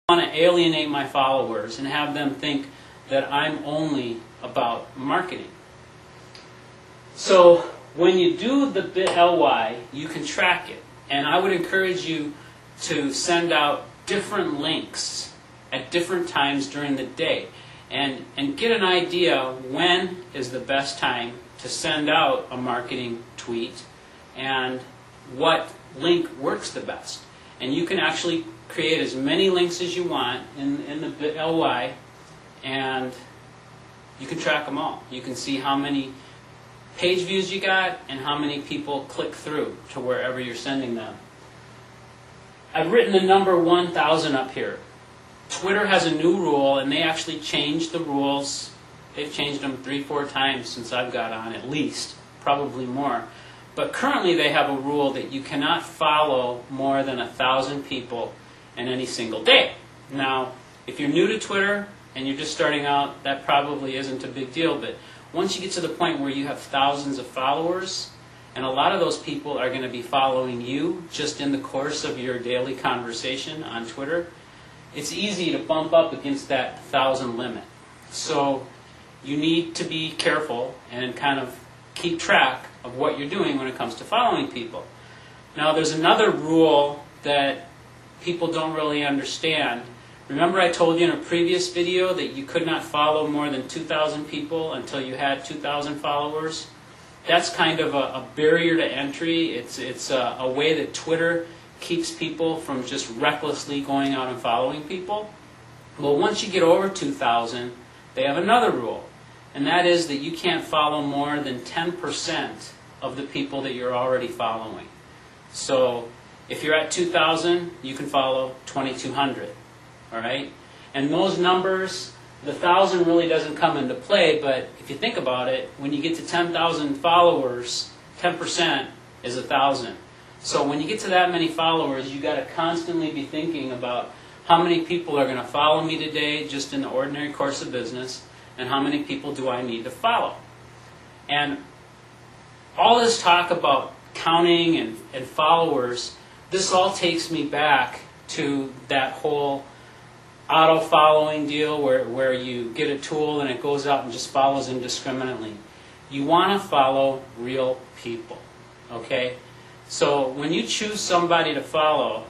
want to alienate my followers and have them think that I'm only about marketing. So when you do the bit.ly, you can track it. And I would encourage you to send out different links at different times during the day and get an idea when is the best time to send out a marketing tweet and what link works the best. And you can actually create as many links as you want in the bit.ly, and you can track them all. You can see how many page views you got and how many people click through to wherever you're sending them. I've written the number 1,000 up here. Twitter has a new rule, and they actually changed the rules. They've changed them 3-4 times since I've got on, at least, probably more. But currently they have a rule that you cannot follow more than 1,000 people in any single day. Now, if you're new to Twitter and you're just starting out, that probably isn't a big deal. But once you get to the point where you have thousands of followers, and a lot of those people are going to be following you just in the course of your daily conversation on Twitter, it's easy to bump up against that 1,000 limit. So you need to be careful and kind of keep track of what you're doing when it comes to following people. Now, there's another rule that people don't really understand. Remember I told you in a previous video that you could not follow more than 2,000 people until you had 2,000 followers? That's kind of a barrier to entry. It's a way that Twitter keeps people from just recklessly going out and following people. Well, once you get over 2,000, they have another rule, and that is that you can't follow more than 10% of the people that you're already following. So if you're at 2,000, you can follow 2,200, all right? And those numbers, the 1,000 really doesn't come into play, but if you think about it, when you get to 10,000 followers, 10% is 1,000. So when you get to that many followers, you got to constantly be thinking about how many people are going to follow me today just in the ordinary course of business, and how many people do I need to follow. And all this talk about counting and followers, this all takes me back to that whole auto-following deal where you get a tool and it goes out and just follows indiscriminately. You want to follow real people, okay? So when you choose somebody to follow,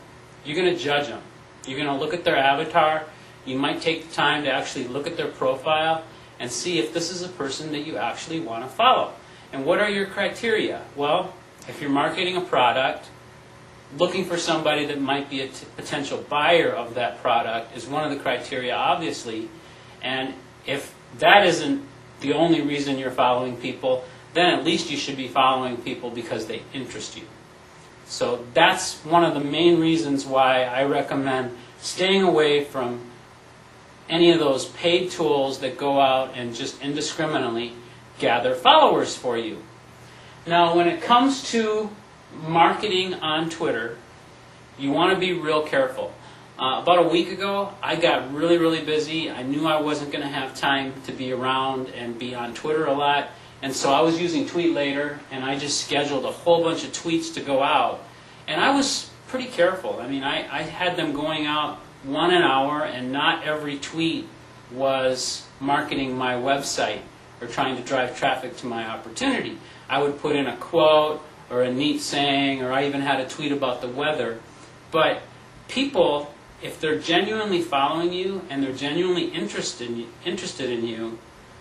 you're going to judge them. You're going to look at their avatar. You might take the time to actually look at their profile and see if this is a person that you actually want to follow. And what are your criteria? Well, if you're marketing a product, looking for somebody that might be a potential buyer of that product is one of the criteria, obviously. And if that isn't the only reason you're following people, then at least you should be following people because they interest you. So that's one of the main reasons why I recommend staying away from any of those paid tools that go out and just indiscriminately gather followers for you. Now, when it comes to marketing on Twitter, you want to be real careful. About a week ago, I got really busy. I knew I wasn't going to have time to be around and be on Twitter a lot, and so I was using Tweet Later, and I just scheduled a whole bunch of tweets to go out. And I was pretty careful. I mean, I had them going out 1 an hour, and not every tweet was marketing my website or trying to drive traffic to my opportunity. I would put in a quote or a neat saying, or I even had a tweet about the weather. But people, if they're genuinely following you and they're genuinely interested in you,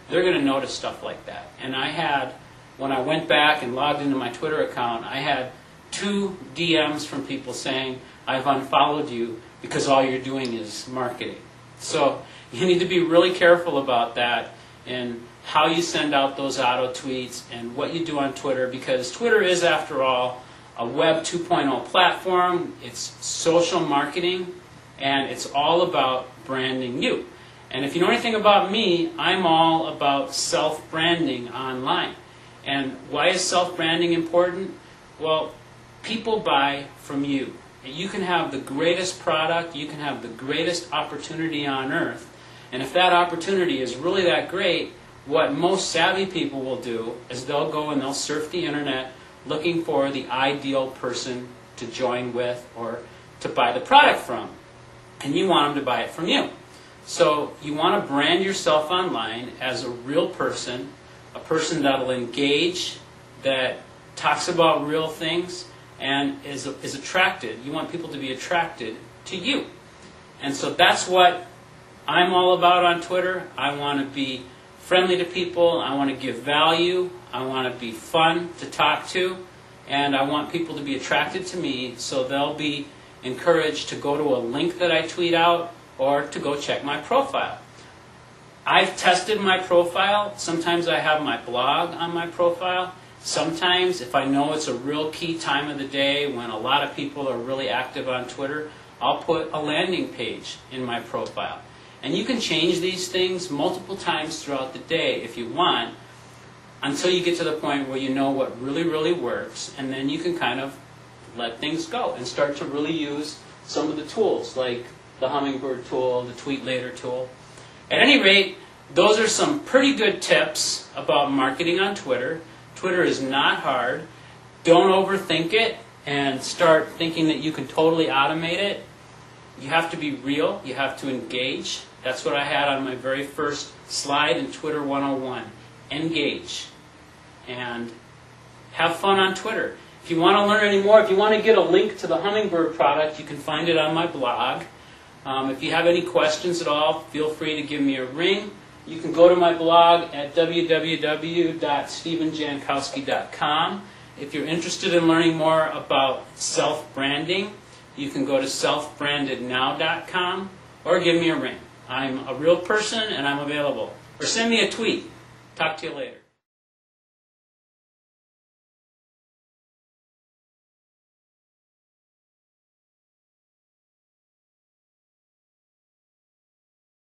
they're going to notice stuff like that. And I had, when I went back and logged into my Twitter account, I had 2 DMs from people saying, I've unfollowed you because all you're doing is marketing. So you need to be really careful about that and how you send out those auto tweets and what you do on Twitter, because Twitter is, after all, a Web 2.0 platform. It's social marketing, and it's all about branding you. And if you know anything about me, I'm all about self-branding online. And why is self-branding important? Well, people buy from you. You can have the greatest product, you can have the greatest opportunity on earth, and if that opportunity is really that great, what most savvy people will do is they'll go and they'll surf the internet looking for the ideal person to join with or to buy the product from. and you want them to buy it from you. So you want to brand yourself online as a real person, a person that'll engage, that talks about real things, and is attracted. You want people to be attracted to you. And so that's what I'm all about on Twitter. I want to be friendly to people. I want to give value. I want to be fun to talk to. And I want people to be attracted to me, so they'll be encouraged to go to a link that I tweet out or to go check my profile. I've tested my profile. Sometimes I have my blog on my profile. Sometimes, if I know it's a real key time of the day when a lot of people are really active on Twitter, I'll put a landing page in my profile. And you can change these things multiple times throughout the day if you want, until you get to the point where you know what really, really works, and then you can kind of let things go and start to really use some of the tools, like the Hummingbird tool, the Tweet Later tool. At any rate, those are some pretty good tips about marketing on Twitter. Twitter is not hard. Don't overthink it and start thinking that you can totally automate it. You have to be real. You have to engage. That's what I had on my very first slide in Twitter 101. Engage. And have fun on Twitter. If you want to learn any more, if you want to get a link to the Hummingbird product, you can find it on my blog. If you have any questions at all, feel free to give me a ring. You can go to my blog at www.stevejankowski.com. If you're interested in learning more about self-branding, you can go to selfbrandednow.com or give me a ring. I'm a real person and I'm available. Or send me a tweet. Talk to you later.